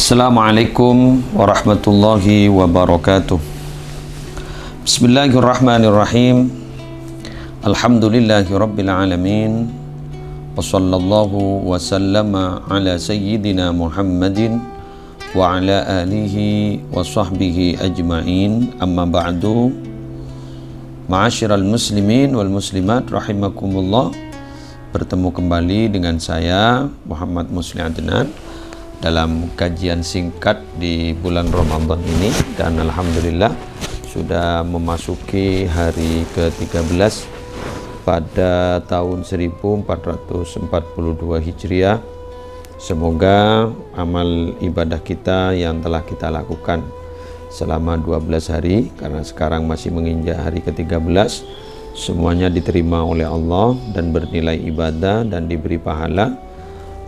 Assalamualaikum warahmatullahi wabarakatuh. Bismillahirrahmanirrahim. Alhamdulillahi rabbil alamin. Wa sallallahu wa sallama ala sayyidina Muhammadin wa ala alihi wa sahbihi ajma'in. Amma ba'du. Ma'asyiral muslimin wal muslimat rahimakumullah. Bertemu kembali dengan saya Muhammad Musli Adnan dalam kajian singkat di bulan Ramadan ini, dan alhamdulillah sudah memasuki hari ke-13 pada tahun 1442 Hijriah. Semoga amal ibadah kita yang telah kita lakukan selama 12 hari, karena sekarang masih menginjak hari ke-13, semuanya diterima oleh Allah dan bernilai ibadah dan diberi pahala.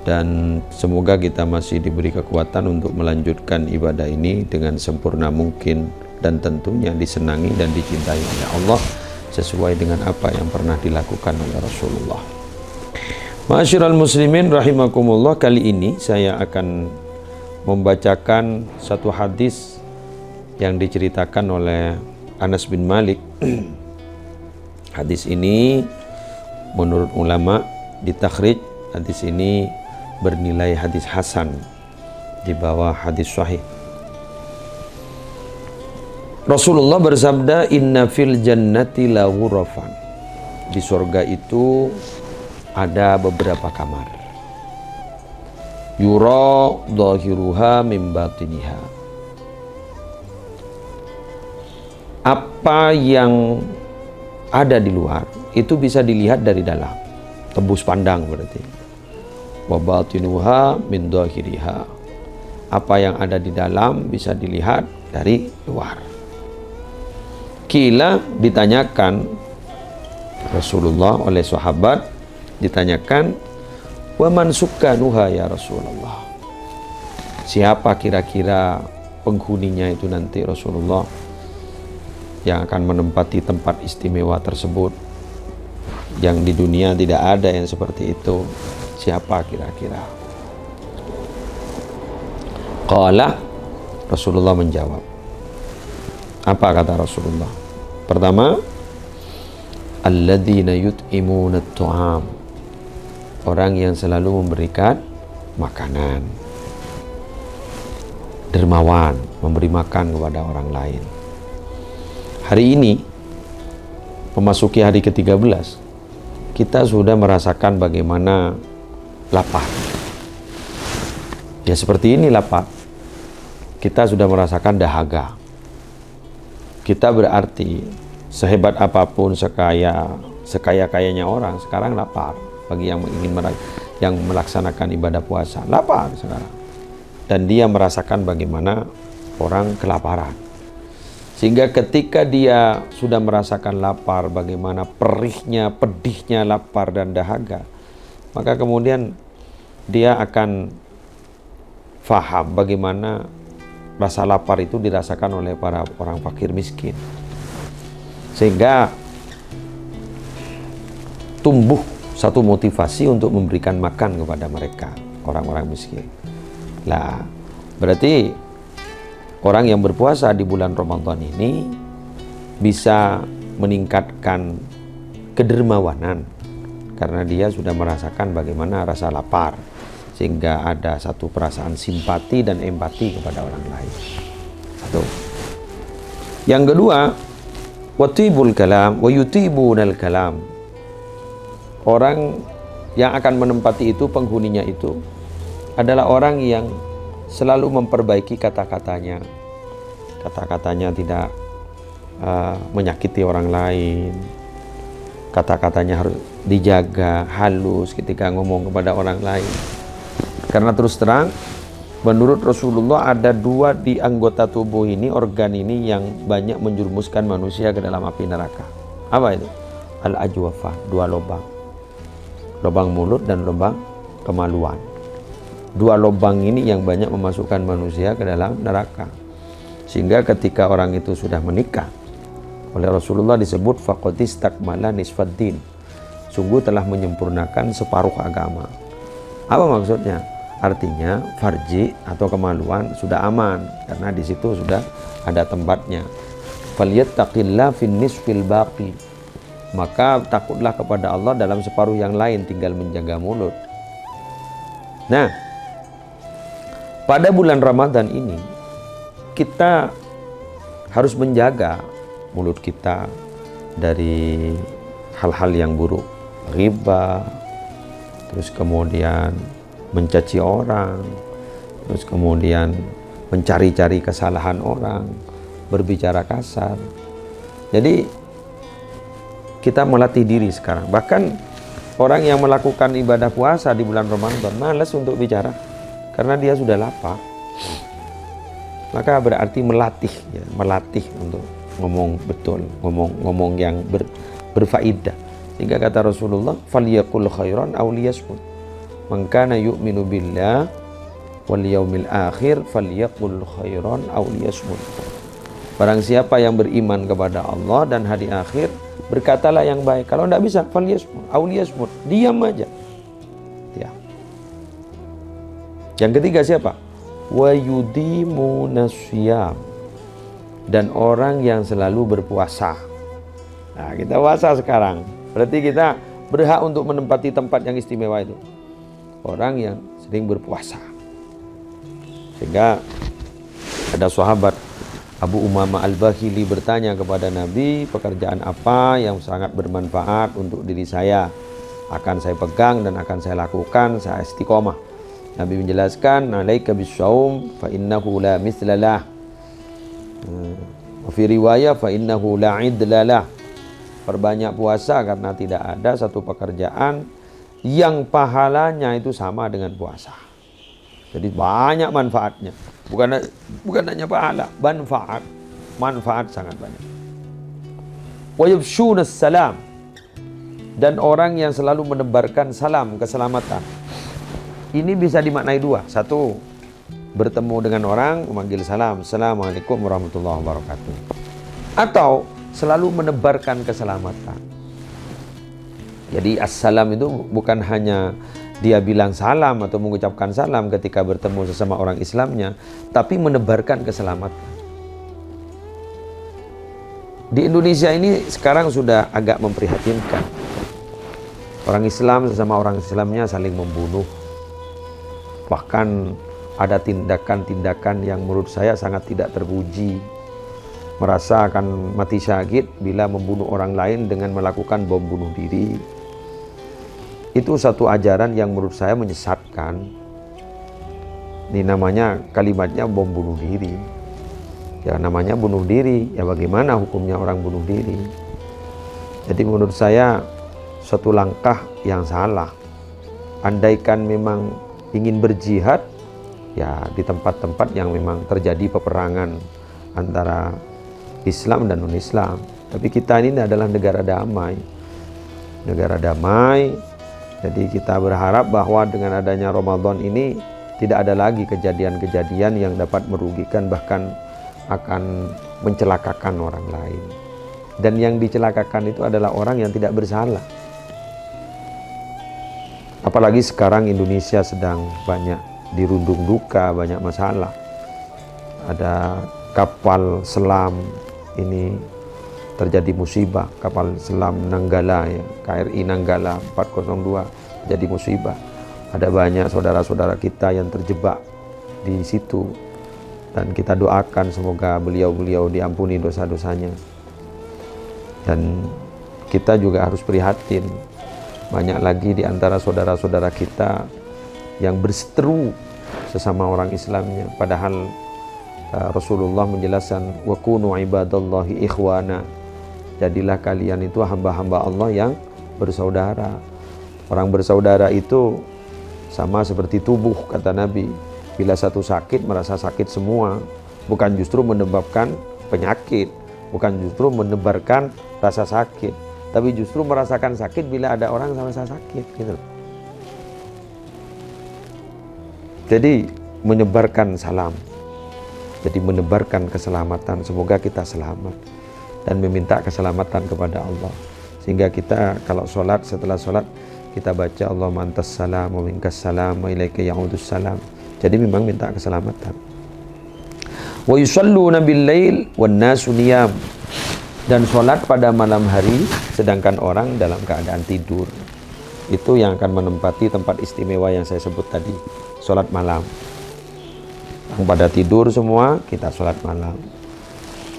Dan semoga kita masih diberi kekuatan untuk melanjutkan ibadah ini dengan sempurna mungkin, dan tentunya disenangi dan dicintai oleh Allah sesuai dengan apa yang pernah dilakukan oleh Rasulullah. Ma'asyiral muslimin rahimakumullah, kali ini saya akan membacakan satu hadis yang diceritakan oleh Anas bin Malik. Hadis ini menurut ulama ditakhrij, hadis ini bernilai hadis hasan di bawah hadis sahih. Rasulullah bersabda, inna fil jannati la ghurafan. Di surga itu ada beberapa kamar. Yura dhahiruha min batiniha. Apa yang ada di luar itu bisa dilihat dari dalam, tembus pandang berarti. Wa batinuha min dhahiriha. Apa yang ada di dalam bisa dilihat dari luar. Kila, ditanyakan Rasulullah oleh sahabat, ditanyakan, wa man sukkanuha ya Rasulullah. Siapa kira-kira penghuninya itu nanti Rasulullah, yang akan menempati tempat istimewa tersebut, yang di dunia tidak ada yang seperti itu? Siapa kira-kira? Qala, Rasulullah menjawab. Apa kata Rasulullah? Pertama, alladzina yut'imuna at-ta'am. Orang yang selalu memberikan makanan. Dermawan, memberi makan kepada orang lain. Hari ini memasuki hari ke-13, kita sudah merasakan bagaimana lapar. Ya seperti ini lapar. Kita sudah merasakan dahaga. Kita berarti sehebat apapun, sekaya-kayanya orang, sekarang lapar. Bagi yang yang melaksanakan ibadah puasa, lapar sekarang. Dan dia merasakan bagaimana orang kelaparan. Sehingga ketika dia sudah merasakan lapar, bagaimana perihnya, pedihnya lapar dan dahaga, maka kemudian dia akan faham bagaimana rasa lapar itu dirasakan oleh para orang fakir miskin. Sehingga tumbuh satu motivasi untuk memberikan makan kepada mereka, orang-orang miskin. Lah, berarti orang yang berpuasa di bulan Ramadan ini bisa meningkatkan kedermawanan, karena dia sudah merasakan bagaimana rasa lapar, sehingga ada satu perasaan simpati dan empati kepada orang lain. Satu. Yang kedua, watibul kalam wa yutibunal kalam. Orang yang akan menempati itu, penghuninya itu adalah orang yang selalu memperbaiki kata-katanya. Kata-katanya tidak menyakiti orang lain. Kata-katanya harus dijaga, halus ketika ngomong kepada orang lain. Karena terus terang, menurut Rasulullah ada dua di anggota tubuh ini, organ ini, yang banyak menjerumuskan manusia ke dalam api neraka. Apa itu? Al-ajwafah, dua lubang. Lubang mulut dan lubang kemaluan. Dua lubang ini yang banyak memasukkan manusia ke dalam neraka. Sehingga ketika orang itu sudah menikah, oleh Rasulullah disebut faqad istakmala nisfaddin. Sungguh telah menyempurnakan separuh agama. Apa maksudnya? Artinya farji atau kemaluan sudah aman karena di situ sudah ada tempatnya. Falyattaqillah fin nisfil baqi. Maka takutlah kepada Allah dalam separuh yang lain, tinggal menjaga mulut. Nah, pada bulan Ramadan ini kita harus menjaga mulut kita dari hal-hal yang buruk, riba, terus kemudian mencaci orang, terus kemudian mencari-cari kesalahan orang, berbicara kasar. Jadi kita melatih diri sekarang. Bahkan orang yang melakukan ibadah puasa di bulan Ramadan malas untuk bicara karena dia sudah lapar. Maka berarti melatih, ya, melatih untuk ngomong betul, ngomong yang berfaedah. Sehingga kata Rasulullah, "Falyaqul khairan aw liyasmut. Man kana yu'minu billah wal yaumil akhir falyaqul khairan aw liyasmut." Barang siapa yang beriman kepada Allah dan hari akhir, berkatalah yang baik. Kalau tidak bisa, falyasmut aw liyasmut, diam aja. Ya. Yang ketiga siapa? Wa yudimuna syiyam, dan orang yang selalu berpuasa. Nah, kita puasa sekarang. Berarti kita berhak untuk menempati tempat yang istimewa itu. Orang yang sering berpuasa. Sehingga ada sahabat Abu Umamah Al-Bahili bertanya kepada Nabi, pekerjaan apa yang sangat bermanfaat untuk diri saya? Akan saya pegang dan akan saya lakukan, saya istiqomah. Nabi menjelaskan, "Alaika bis-shaum fa innahu la mithlalah." Wa fi riwayah fa innahu la idlalah. Perbanyak puasa karena tidak ada satu pekerjaan yang pahalanya itu sama dengan puasa. Jadi banyak manfaatnya. Bukan hanya pahala, manfaat sangat banyak. Wa yafshunas salam, dan orang yang selalu menebarkan salam, keselamatan. Ini bisa dimaknai dua. Satu, bertemu dengan orang memanggil salam, "Assalamualaikum warahmatullahi wabarakatuh." Atau selalu menebarkan keselamatan. Jadi assalam itu bukan hanya dia bilang salam atau mengucapkan salam ketika bertemu sesama orang Islamnya, tapi menebarkan keselamatan. Di Indonesia ini sekarang sudah agak memprihatinkan. Orang Islam sesama orang Islamnya saling membunuh. Bahkan ada tindakan-tindakan yang menurut saya sangat tidak terpuji. Merasa akan mati syahid bila membunuh orang lain dengan melakukan bom bunuh diri. Itu satu ajaran yang menurut saya menyesatkan. Ini namanya, kalimatnya bom bunuh diri. Ya namanya bunuh diri, ya bagaimana hukumnya orang bunuh diri? Jadi menurut saya suatu langkah yang salah. Andaikan memang ingin berjihad, ya di tempat-tempat yang memang terjadi peperangan antara Islam dan non-Islam. Tapi kita ini adalah negara damai. Negara damai. Jadi kita berharap bahwa dengan adanya Ramadan ini tidak ada lagi kejadian-kejadian yang dapat merugikan, bahkan akan mencelakakan orang lain. Dan yang dicelakakan itu adalah orang yang tidak bersalah. Apalagi sekarang Indonesia sedang banyak dirundung duka, banyak masalah. Ada kapal selam ini terjadi musibah, kapal selam Nanggala, ya, KRI Nanggala 402 jadi musibah. Ada banyak saudara-saudara kita yang terjebak di situ, dan kita doakan semoga beliau-beliau diampuni dosa-dosanya. Dan kita juga harus prihatin. Banyak lagi di antara saudara-saudara kita yang berseteru sesama orang Islamnya. Padahal Rasulullah menjelaskan, "Wa kunu ibadallahi ikhwana." Jadilah kalian itu hamba-hamba Allah yang bersaudara. Orang bersaudara itu sama seperti tubuh, kata Nabi. Bila satu sakit, merasa sakit semua. Bukan justru menyebabkan penyakit, bukan justru menebarkan rasa sakit, tapi justru merasakan sakit bila ada orang sama-sama sakit, gitu. Jadi menyebarkan salam, jadi menebarkan keselamatan. Semoga kita selamat dan meminta keselamatan kepada Allah, sehingga kita kalau sholat, setelah sholat kita baca Allahumma antas salam wa minkas salam wa ilaika ya'udus salam. Jadi memang minta keselamatan. Wa yusalluna bil lail wan nasu niyam, dan sholat pada malam hari sedangkan orang dalam keadaan tidur. Itu yang akan menempati tempat istimewa yang saya sebut tadi, sholat malam. Yang pada tidur semua kita sholat malam,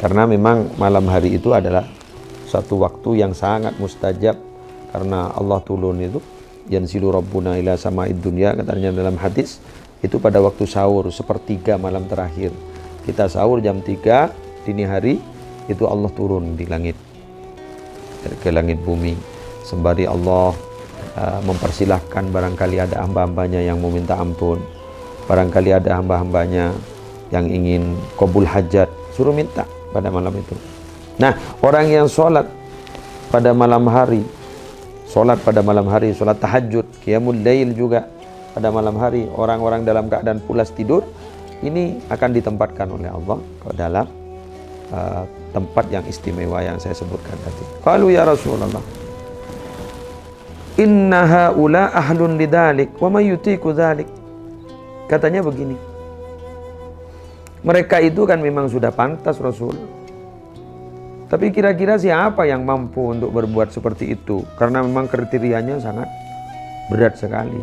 karena memang malam hari itu adalah satu waktu yang sangat mustajab, karena Allah turun itu yanzilu rabbuna ila sama'id dunya, katanya dalam hadis, itu pada waktu sahur, sepertiga malam terakhir. Kita sahur jam 3 dini hari, itu Allah turun di langit, ke langit bumi, sembari Allah mempersilahkan barangkali ada hamba-hambanya yang mau minta ampun, barangkali ada hamba-hambanya yang ingin qabul hajat, suruh minta pada malam itu. Nah, orang yang sholat pada malam hari, sholat tahajud, qiyamul lail juga pada malam hari, orang-orang dalam keadaan pulas tidur, ini akan ditempatkan oleh Allah ke dalam tempat yang istimewa yang saya sebutkan tadi. Qalu ya Rasulullah, inna haula ahlun lidalik wa may yutiku dzalik. Katanya begini, mereka itu kan memang sudah pantas Rasul, tapi kira-kira siapa yang mampu untuk berbuat seperti itu? Karena memang kriterianya sangat berat sekali.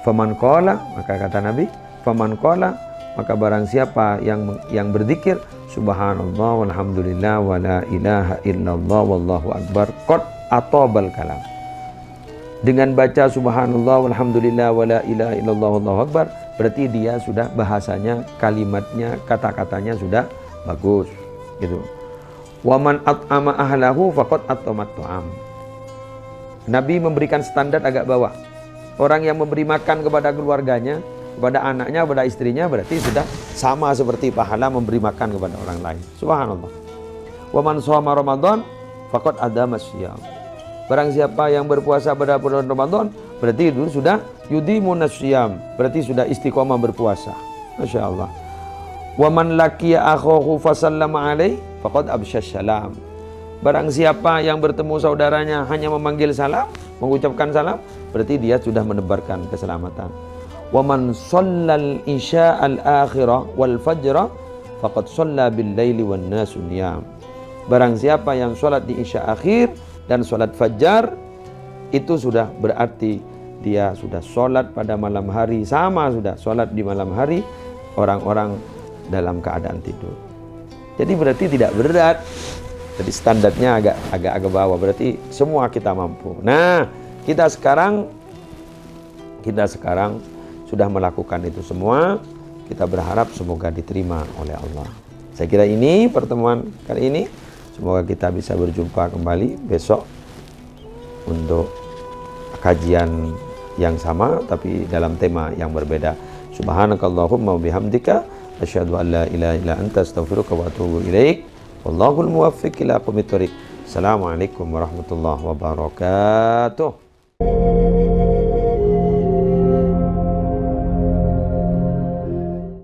Faman qala, maka kata Nabi, faman qala, maka barang siapa yang berzikir subhanallah walhamdulillah wala ilaha illallah wallahu akbar qad atabal kalam. Dengan baca subhanallah walhamdulillah wala ilaha illallah wallahu akbar, berarti dia sudah bahasanya, kalimatnya, kata-katanya sudah bagus gitu. Waman at'ama ahlahu faqad atamat tu'am. Nabi memberikan standar agak bawah. Orang yang memberi makan kepada keluarganya, kepada anaknya, kepada istrinya, berarti sudah sama seperti pahala memberi makan kepada orang lain. Subhanallah. Waman shoma Ramadan faqad adama syiyam. Barang siapa yang berpuasa pada bulan Ramadan, berarti itu sudah yudimun syiyam, berarti sudah istiqomah berpuasa. Masya Allah. Waman laqiya akhahu fasallama alaihi faqad absyas salam. Barang siapa yang bertemu saudaranya hanya memanggil salam, mengucapkan salam, berarti dia sudah menebarkan keselamatan. Waman shallal isya al-akhirah wal fajra faqad shalla bil laili wan nasu niyam. Barang siapa yang sholat di isya akhir dan sholat fajar, itu sudah berarti dia sudah sholat pada malam hari, sama sudah sholat di malam hari, orang-orang dalam keadaan tidur. Jadi berarti tidak berat. Jadi standarnya agak bawah, berarti semua kita mampu. Nah, kita sekarang sudah melakukan itu semua. Kita berharap semoga diterima oleh Allah. Saya kira ini pertemuan kali ini. Semoga kita bisa berjumpa kembali besok untuk kajian yang sama tapi dalam tema yang berbeda. Subhanakallahumma wa bihamdika asyhadu an la ilaha illa anta astaghfiruka wa atubu ilaik. Wallahul muwaffiq ila aqwamit thoriq. Assalamualaikum warahmatullahi wabarakatuh.